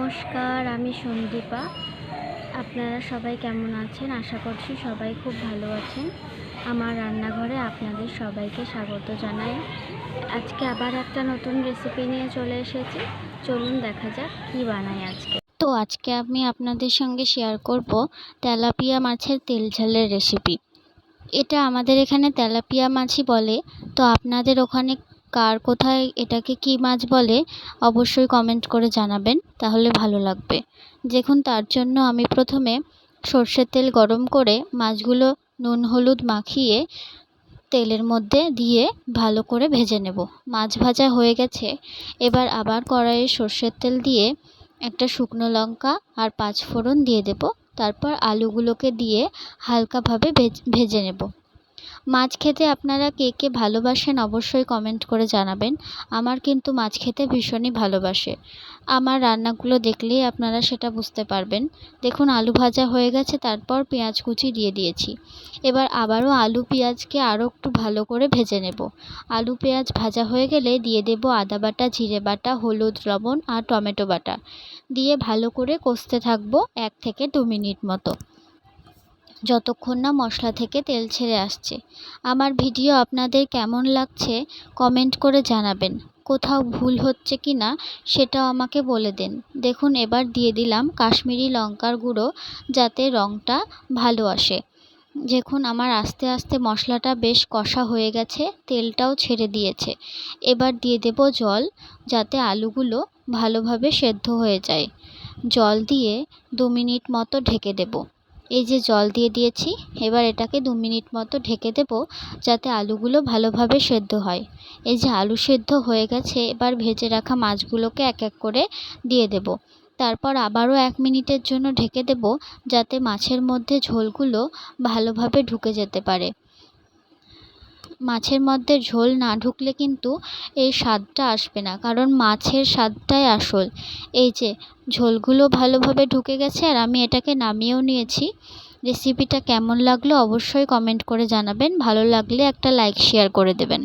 নমস্কার, আমি সন্দীপা। আপনারা সবাই কেমন আছেন? আশা করছি সবাই খুব ভালো আছেন। আমার রান্নাঘরে আপনাদের সবাইকে স্বাগত জানাই। আজকে আবার একটা নতুন রেসিপি নিয়ে চলে এসেছি। চলুন দেখা যাক কী বানাই আজকে। তো আজকে আমি আপনাদের সঙ্গে শেয়ার করব তেলাপিয়া মাছের তেল ঝালের রেসিপি। এটা আমাদের এখানে তেলাপিয়া মাছই বলে। তো আপনাদের ওখানে কার কোথায় এটাকে কী মাছ বলে অবশ্যই কমেন্ট করে জানাবেন, তাহলে ভালো লাগবে। দেখুন, তার জন্য আমি প্রথমে সর্ষের তেল গরম করে মাছগুলো নুন হলুদ মাখিয়ে তেলের মধ্যে দিয়ে ভালো করে ভেজে নেব। মাছ ভাজা হয়ে গেছে, এবার আবার কড়াইয়ে সর্ষের তেল দিয়ে একটা শুকনো লঙ্কা আর 5 ফোড়ন দিয়ে দেব। তারপর আলুগুলোকে দিয়ে হালকাভাবে ভেজে নেব। মাছ খেতে আপনারা কে কে ভালোবাসেন অবশ্যই কমেন্ট করে জানাবেন। আমার কিন্তু মাছ খেতে ভীষণই ভালোবাসে। আমার রান্নাগুলো দেখলেই আপনারা সেটা বুঝতে পারবেন। দেখুন, আলু ভাজা হয়ে গেছে, তারপর পেঁয়াজ কুচি দিয়ে দিয়েছি। এবার আবারও আলু পেঁয়াজকে আরও একটু ভালো করে ভেজে নেব। আলু পেঁয়াজ ভাজা হয়ে গেলে দিয়ে দেব আদা বাটা, জিরে বাটা, হলুদ, লবণ আর টমেটো বাটা দিয়ে ভালো করে কষতে থাকবো 1 থেকে 2 মিনিট মতো, যতক্ষণ না মশলা থেকে তেল ছেড়ে আসছে। আমার ভিডিও আপনাদের কেমন লাগছে কমেন্ট করে জানাবেন। কোথাও ভুল হচ্ছে কি না সেটাও আমাকে বলে দিন। দেখুন, এবার দিয়ে দিলাম কাশ্মীরি লঙ্কার গুঁড়ো, যাতে রঙটা ভালো আসে। দেখুন, আমার আস্তে আস্তে মশলাটা বেশ কষা হয়ে গেছে, তেলটাও ছেড়ে দিয়েছে। এবার দিয়ে দেব জল, যাতে আলুগুলো ভালোভাবে সেদ্ধ হয়ে যায়। জল দিয়ে 2 মিনিট মতো ঢেকে দেব। এই যে জল দিয়ে দিয়েছি, এবার এটাকে 2 মিনিট মতো ঢেকে দেব, যাতে আলুগুলো ভালোভাবে সেদ্ধ হয়। এই যে আলু সেদ্ধ হয়ে গেছে, এবার ভেজে রাখা মাছগুলোকে এক এক করে দিয়ে দেব। তারপর আবারও 1 মিনিটের জন্য ঢেকে দেব, যাতে মাছের মধ্যে ঝোলগুলো ভালোভাবে ঢুকে যেতে পারে। মাছের মধ্যে ঝোল না ঢুকলে কিন্তু এই স্বাদটা আসবে না, কারণ মাছের স্বাদটাই আসল। এই যে ঝোলগুলো ভালোভাবে ঢুকে গেছে আর আমি এটাকে নামিয়েও নিয়েছি। রেসিপিটা কেমন লাগলো অবশ্যই কমেন্ট করে জানাবেন। ভালো লাগলে একটা লাইক শেয়ার করে দেবেন।